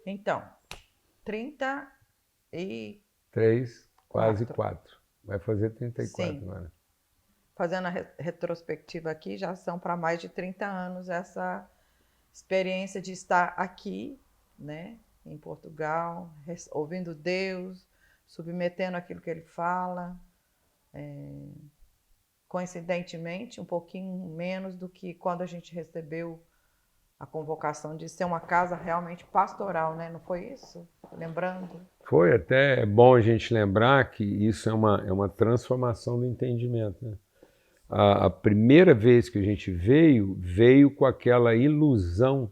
Então, 34. 3, quase 4. Vai fazer 34 Sim. agora. Fazendo a retrospectiva aqui, já são para mais de 30 anos essa experiência de estar aqui, né, em Portugal, ouvindo Deus, submetendo aquilo que Ele fala. Coincidentemente, um pouquinho menos do que quando a gente recebeu a convocação de ser uma casa realmente pastoral, né? Não foi isso? Lembrando? Foi até bom a gente lembrar que isso é uma transformação do entendimento, né? A primeira vez que a gente veio com aquela ilusão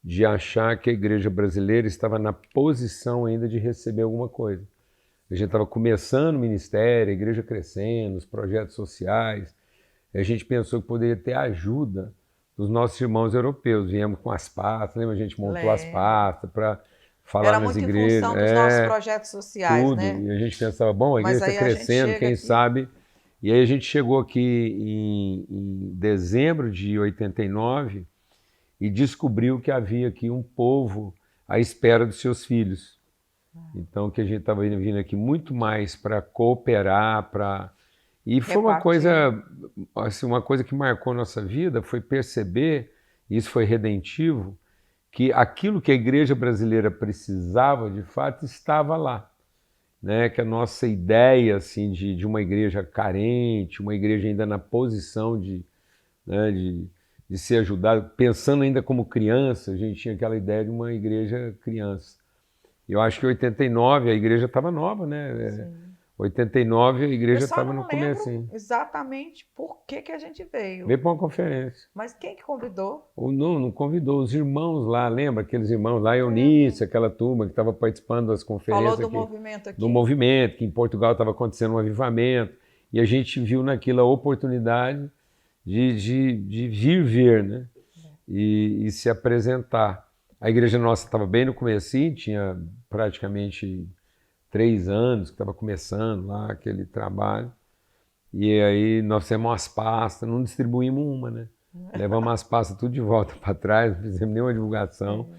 de achar que a igreja brasileira estava na posição ainda de receber alguma coisa. A gente estava começando o ministério, a igreja crescendo, os projetos sociais. A gente pensou que poderia ter ajuda dos nossos irmãos europeus. Viemos com as pastas, lembra? A gente montou as pastas para falar Era nas muito em igrejas. função dos nossos projetos sociais, Tudo. né? E a gente pensava, bom, a igreja Mas está aí a gente crescendo, chega quem aqui, sabe. E aí a gente chegou aqui em dezembro de 89 e descobriu que havia aqui um povo à espera dos seus filhos. Então, que a gente estava vindo aqui muito mais para cooperar, E foi uma repartir. coisa, assim, uma coisa que marcou nossa vida, foi perceber, e isso foi redentivo, que aquilo que a igreja brasileira precisava, de fato, estava lá. Né? Que a nossa ideia assim, de uma igreja carente, uma igreja ainda na posição né, de ser ajudado, pensando ainda como criança, a gente tinha aquela ideia de uma igreja criança. Eu acho que em 89 a igreja estava nova, né? Sim. 89 a Eu igreja só estava no não lembro comecinho. exatamente por que a gente veio. Veio para uma conferência. Mas quem que convidou? Ou não convidou os irmãos lá, lembra aqueles irmãos lá, Eunice, aquela turma que estava participando das conferências. Falou do aqui, movimento aqui? do movimento, que em Portugal estava acontecendo um avivamento, e a gente viu naquilo a oportunidade de vir ver, né? E se apresentar. A igreja nossa estava bem no comecinho, tinha praticamente 3 anos que estava começando lá aquele trabalho. E aí nós fizemos umas pastas, não distribuímos uma, né? Levamos as pastas tudo de volta para trás, não fizemos nenhuma divulgação.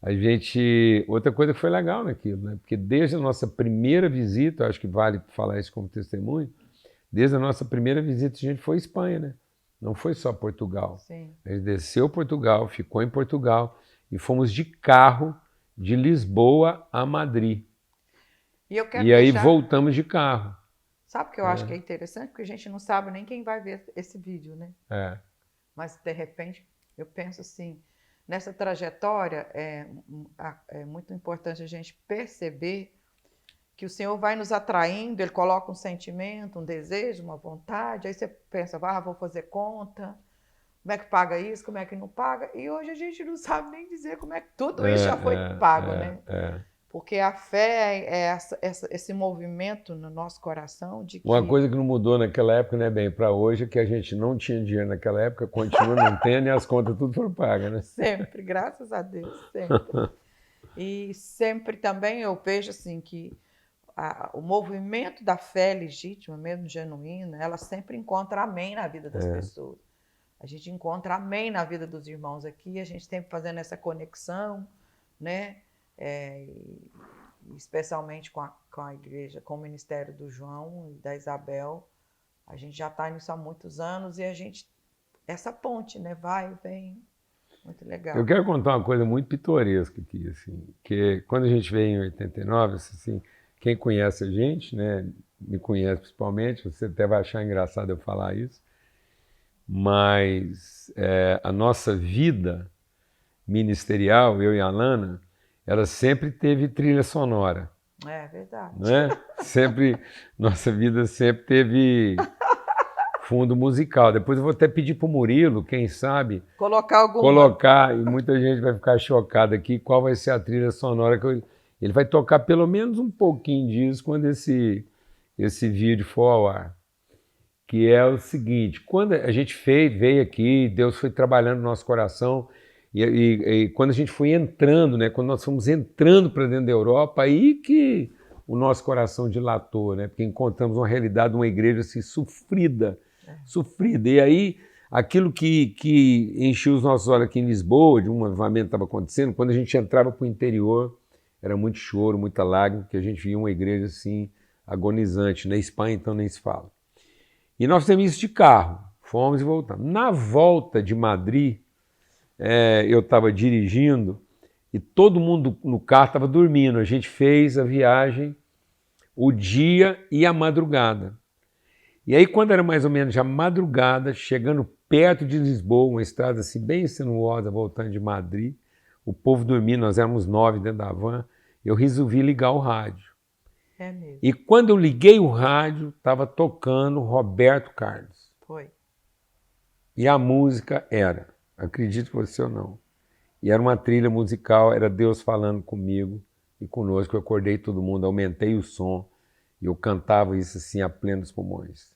A gente... Outra coisa que foi legal naquilo, né? Porque desde a nossa primeira visita, acho que vale falar isso como testemunho, desde a nossa primeira visita a gente foi à Espanha, né? Não foi só Portugal. Sim. A gente desceu Portugal, ficou em Portugal e fomos de carro de Lisboa a Madrid. E eu quero E aí deixar... voltamos de carro. Sabe o que eu acho que é interessante? Porque a gente não sabe nem quem vai ver esse vídeo, né? É. Mas, de repente, eu penso assim, nessa trajetória é muito importante a gente perceber que o Senhor vai nos atraindo, Ele coloca um sentimento, um desejo, uma vontade, aí você pensa, vou fazer conta, como é que paga isso, como é que não paga, e hoje a gente não sabe nem dizer como é que tudo isso já foi pago, né? Porque a fé é esse movimento no nosso coração de que... Uma coisa que não mudou naquela época, né, bem, para hoje, é que a gente não tinha dinheiro naquela época, continua não tendo e as contas tudo foram pagas, né? Sempre, graças a Deus, sempre. E sempre também eu vejo assim que o movimento da fé legítima, mesmo genuína, ela sempre encontra amém na vida das pessoas. A gente encontra amém na vida dos irmãos aqui, a gente sempre fazendo essa conexão, né? Especialmente com a igreja, com o ministério do João e da Isabel. A gente já está nisso há muitos anos e a gente, essa ponte, né? Vai e vem. Muito legal. Eu quero contar uma coisa muito pitoresca aqui, assim, que quando a gente veio em 89, assim, quem conhece a gente, né, me conhece principalmente, você até vai achar engraçado eu falar isso, mas a nossa vida ministerial, eu e a Alana, ela sempre teve trilha sonora. É verdade. Não é? Sempre, nossa vida sempre teve fundo musical. Depois eu vou até pedir para o Murilo, quem sabe, colocar, e muita gente vai ficar chocada aqui, qual vai ser a trilha sonora que ele vai tocar pelo menos um pouquinho disso quando esse vídeo for ao ar. Que é o seguinte, quando a gente veio aqui, Deus foi trabalhando no nosso coração, e quando a gente foi entrando, né, quando nós fomos entrando para dentro da Europa, aí que o nosso coração dilatou, né, porque encontramos uma realidade de uma igreja assim, sofrida. E aí aquilo que enchia os nossos olhos aqui em Lisboa, de um avivamento que estava acontecendo, quando a gente entrava para o interior, era muito choro, muita lágrima, porque a gente via uma igreja assim, agonizante. Na Espanha, então, nem se fala. E nós temos isso de carro, fomos e voltamos. Na volta de Madrid, eu estava dirigindo e todo mundo no carro estava dormindo. A gente fez a viagem o dia e a madrugada. E aí, quando era mais ou menos já madrugada, chegando perto de Lisboa, uma estrada assim bem sinuosa, voltando de Madrid, o povo dormindo, nós éramos 9 dentro da van, eu resolvi ligar o rádio. É mesmo. E quando eu liguei o rádio, estava tocando Roberto Carlos. Foi. E a música era, acredite você ou não, e era uma trilha musical, era Deus falando comigo e conosco. Eu acordei todo mundo, aumentei o som e eu cantava isso assim a plenos pulmões.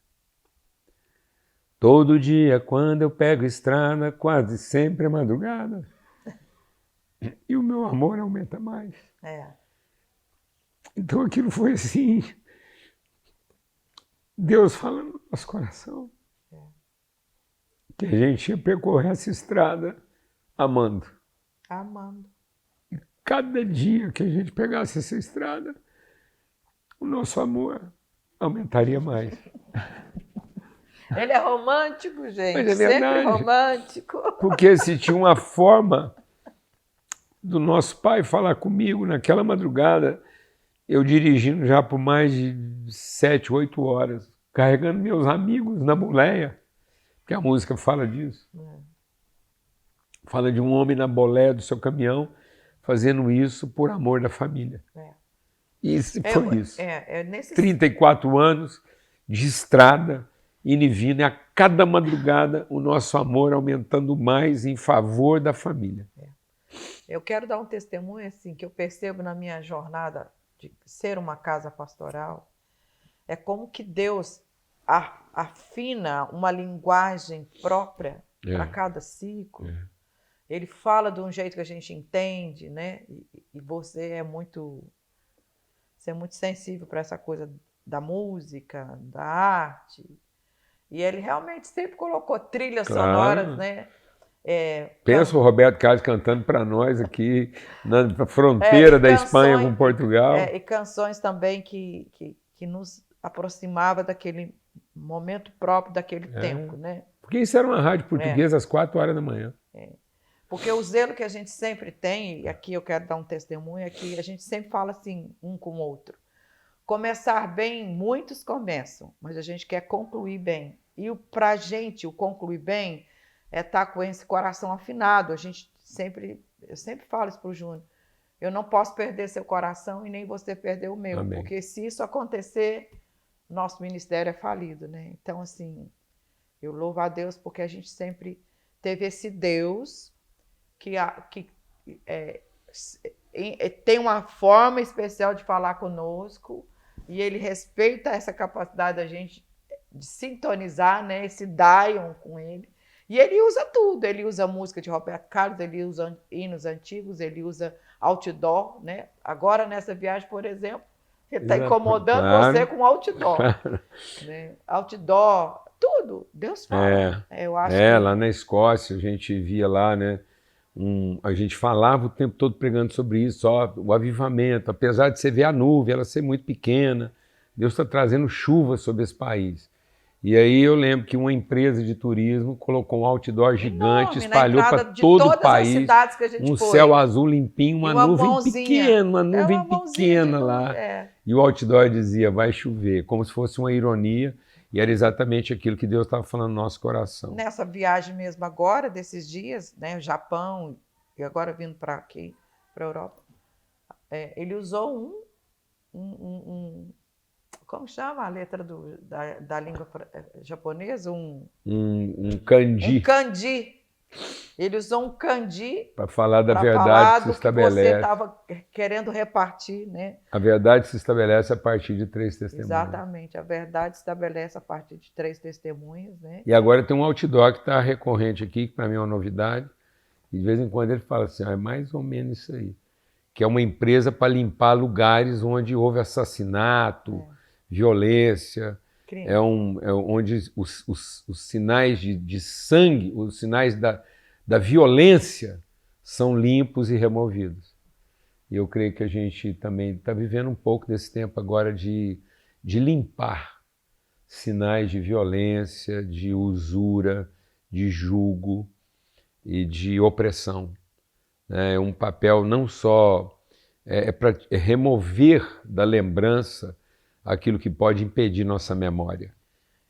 Todo dia, quando eu pego estrada, quase sempre é madrugada, e o meu amor aumenta mais. Então aquilo foi assim, Deus falando no nosso coração, que a gente ia percorrer essa estrada amando. Amando. E cada dia que a gente pegasse essa estrada, o nosso amor aumentaria mais. Ele é romântico, gente. Mas é verdade. Sempre romântico. Porque se tinha uma forma do nosso pai falar comigo naquela madrugada, eu dirigindo já por mais de 7, 8 horas, carregando meus amigos na boleia, que a música fala disso. Fala de um homem na boleia do seu caminhão, fazendo isso por amor da família. E foi isso. Nesse... 34 anos de estrada, indo e vindo, e a cada madrugada o nosso amor aumentando mais em favor da família. Eu quero dar um testemunho assim, que eu percebo na minha jornada de ser uma casa pastoral, é como que Deus afina uma linguagem própria para cada ciclo. Ele fala de um jeito que a gente entende, né? E você é muito sensível para essa coisa da música, da arte. E ele realmente sempre colocou trilhas sonoras, né? Pensa o Roberto Carlos cantando para nós aqui na fronteira da Espanha com Portugal. E canções também que nos aproximava daquele momento próprio daquele tempo, né? Porque isso era uma rádio portuguesa às 4 horas da manhã. Porque o zelo que a gente sempre tem, e aqui eu quero dar um testemunho, é que a gente sempre fala assim, um com o outro. Começar bem, muitos começam, mas a gente quer concluir bem. E para a gente, o concluir bem é estar com esse coração afinado. Eu sempre falo isso para o Júnior. Eu não posso perder seu coração e nem você perder o meu. Amém. Porque se isso acontecer, nosso ministério é falido, né? Então, assim, eu louvo a Deus porque a gente sempre teve esse Deus que tem uma forma especial de falar conosco e ele respeita essa capacidade da gente de sintonizar, né, esse dial com ele. E ele usa tudo, ele usa música de Roberto Carlos, ele usa hinos antigos, ele usa outdoor, né? Agora, nessa viagem, por exemplo, ele está incomodando você com outdoor. Né? Outdoor, tudo, Deus fala. Eu acho lá na Escócia, a gente via lá, né? A gente falava o tempo todo pregando sobre isso, o avivamento, apesar de você ver a nuvem, ela ser muito pequena, Deus está trazendo chuva sobre esse país. E aí eu lembro que uma empresa de turismo colocou um outdoor gigante, espalhou para todo o país, céu azul limpinho, uma nuvem pequena lá. E o outdoor dizia, vai chover, como se fosse uma ironia, e era exatamente aquilo que Deus estava falando no nosso coração. Nessa viagem mesmo agora, desses dias, né, o Japão, e agora vindo para aqui, para a Europa, ele usou como chama a letra da língua japonesa? Um kanji. Um kanji. Ele usou um kanji para falar da verdade que se estabelece. Que você estava querendo repartir, né? A verdade se estabelece a partir de 3 testemunhas. Exatamente, a verdade se estabelece a partir de 3 testemunhas, né? E agora tem um outdoor que está recorrente aqui, que para mim é uma novidade, e de vez em quando ele fala assim, é mais ou menos isso aí, que é uma empresa para limpar lugares onde houve assassinato, violência, Crime. é onde os sinais de sangue, os sinais da violência são limpos e removidos. E eu creio que a gente também está vivendo um pouco desse tempo agora de limpar sinais de violência, de usura, de julgo e de opressão. É um papel não só para remover da lembrança aquilo que pode impedir nossa memória.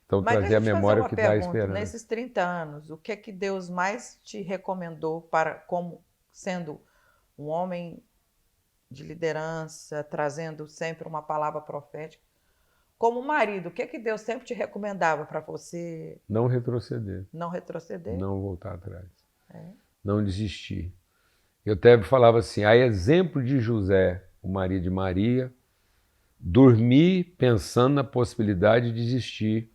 Então, Mas trazer a deixa eu te fazer memória uma que dá pergunta. esperança. Nesses 30 anos, o que é que Deus mais te recomendou para, como sendo um homem de liderança, trazendo sempre uma palavra profética? Como marido, o que é que Deus sempre te recomendava para você Não retroceder, não retroceder? não voltar atrás, É. não desistir. Eu até falava assim, a exemplo de José, o marido de Maria, dormir pensando na possibilidade de desistir,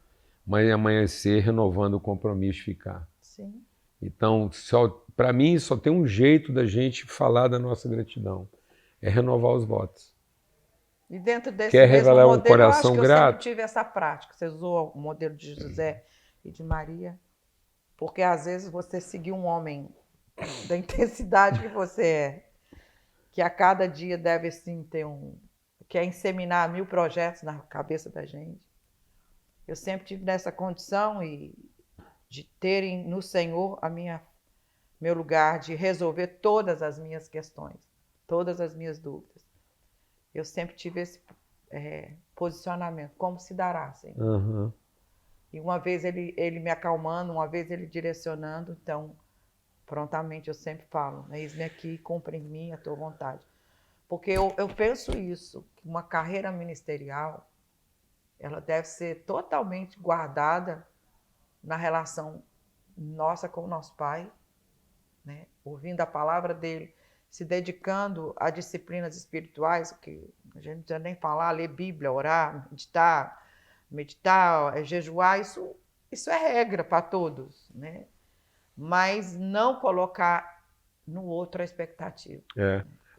mas amanhecer renovando o compromisso de ficar. Sim. Então, para mim, só tem um jeito da gente falar da nossa gratidão, é renovar os votos. E dentro desse Quer mesmo revelar um modelo, eu acho coração que eu grato? sempre tive essa prática. Você usou o modelo de José e de Maria, porque às vezes você seguiu um homem da intensidade que você é, que a cada dia deve sim ter quer inseminar 1000 projetos na cabeça da gente. Eu sempre tive nessa condição e de terem no Senhor meu lugar de resolver todas as minhas questões, todas as minhas dúvidas. Eu sempre tive esse posicionamento, como se dará, Senhor. Uhum. E uma vez ele me acalmando, uma vez ele direcionando, então prontamente eu sempre falo, eis-me aqui, cumpre em mim a tua vontade. Porque eu penso isso, que uma carreira ministerial, ela deve ser totalmente guardada na relação nossa com o nosso Pai, né? Ouvindo a palavra dele, se dedicando a disciplinas espirituais, que a gente não precisa nem falar, ler Bíblia, orar, meditar, jejuar, isso é regra para todos, né? Mas não colocar no outro a expectativa.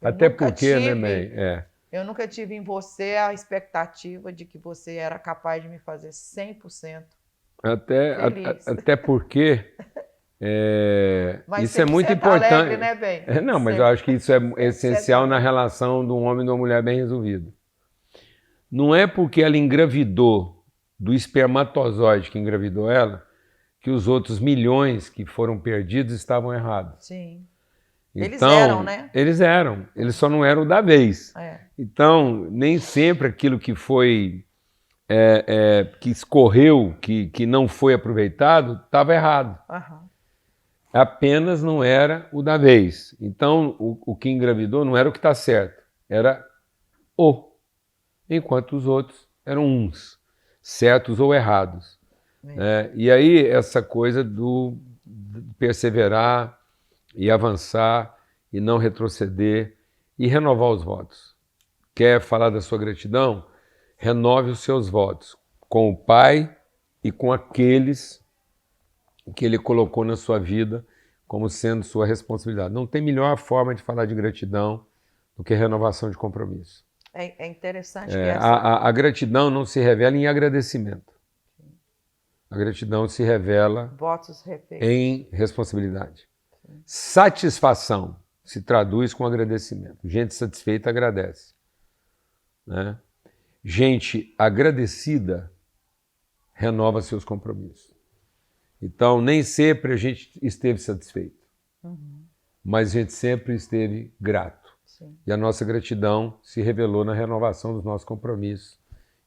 Até porque, né, May? Eu nunca tive em você a expectativa de que você era capaz de me fazer 100% feliz. Até porque Mas isso é muito você tá importante. alegre, né, bem? Não, mas eu acho que isso é essencial na relação de um homem e de uma mulher bem resolvido. Não é porque ela engravidou do espermatozoide que engravidou ela que os outros milhões que foram perdidos estavam errados. Sim. Então, eles eram, né? Eles só não eram da vez. É. Então, nem sempre aquilo que foi, que escorreu, que não foi aproveitado, estava errado. Uhum. Apenas não era o da vez. Então, o que engravidou não era o que está certo, era o. Enquanto os outros eram uns, certos ou errados. E aí, essa coisa do perseverar e avançar e não retroceder e renovar os votos. Quer falar da sua gratidão? Renove os seus votos com o Pai e com aqueles que Ele colocou na sua vida como sendo sua responsabilidade. Não tem melhor forma de falar de gratidão do que renovação de compromisso. É interessante que a gratidão não se revela em agradecimento. A gratidão se revela em responsabilidade. Satisfação se traduz com agradecimento. Gente satisfeita agradece. Né? Gente agradecida renova seus compromissos. Então, nem sempre a gente esteve satisfeito, mas a gente sempre esteve grato. Sim. E a nossa gratidão se revelou na renovação dos nossos compromissos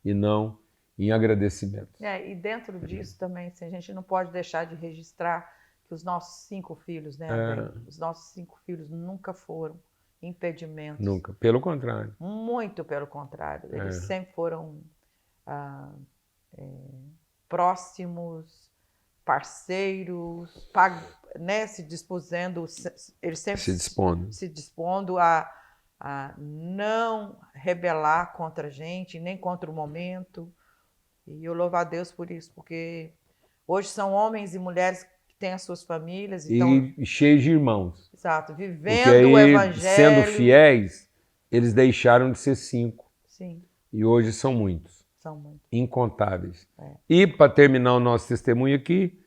e não em agradecimento. E dentro disso também, assim, a gente não pode deixar de registrar que os nossos 5 filhos, né, os nossos 5 filhos nunca foram impedimentos. Nunca, pelo contrário. Muito pelo contrário. Eles sempre foram próximos, parceiros, né, se dispondo, eles sempre se dispondo a não rebelar contra a gente, nem contra o momento. E eu louvo a Deus por isso, porque hoje são homens e mulheres que têm as suas famílias. E cheios de irmãos. Exato, vivendo porque aí, o Evangelho. Sendo fiéis, eles deixaram de ser 5. Sim. E hoje são muitos. São muito. Incontáveis. É. E para terminar o nosso testemunho aqui,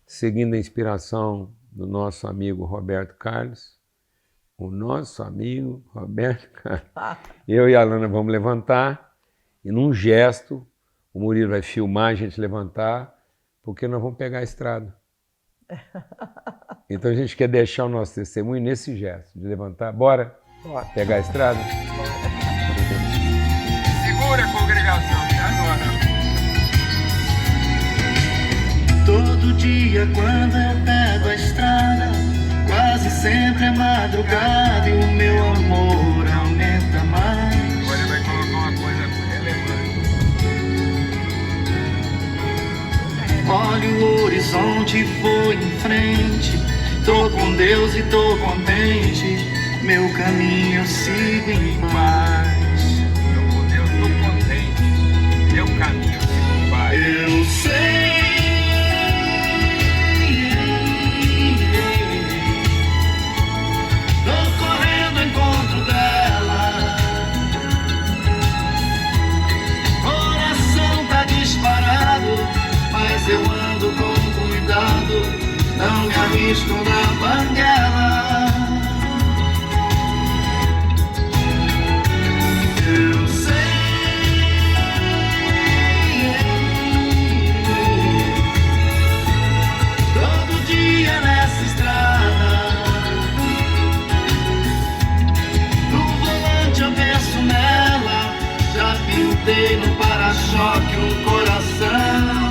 seguindo a inspiração do nosso amigo Roberto Carlos, eu e a Alana vamos levantar e num gesto, o Murilo vai filmar a gente levantar, porque nós vamos pegar a estrada. Então a gente quer deixar o nosso testemunho nesse gesto, de levantar. Bora? Bora. Pegar a estrada? Segura a congregação, que agora. Todo dia quando eu pego a estrada, quase sempre é madrugada e o meu amor aumenta mais. Agora ele vai colocar uma coisa relevante. Olho o horizonte e vou em frente, tô com Deus e tô contente, meu caminho eu sigo em paz. Tô com Deus, tô contente, meu caminho eu sigo em paz. Eu sei. Eu ando com cuidado, não me arrisco na banguela. Eu sei, todo dia nessa estrada, no volante eu penso nela, já pintei no para-choque um coração.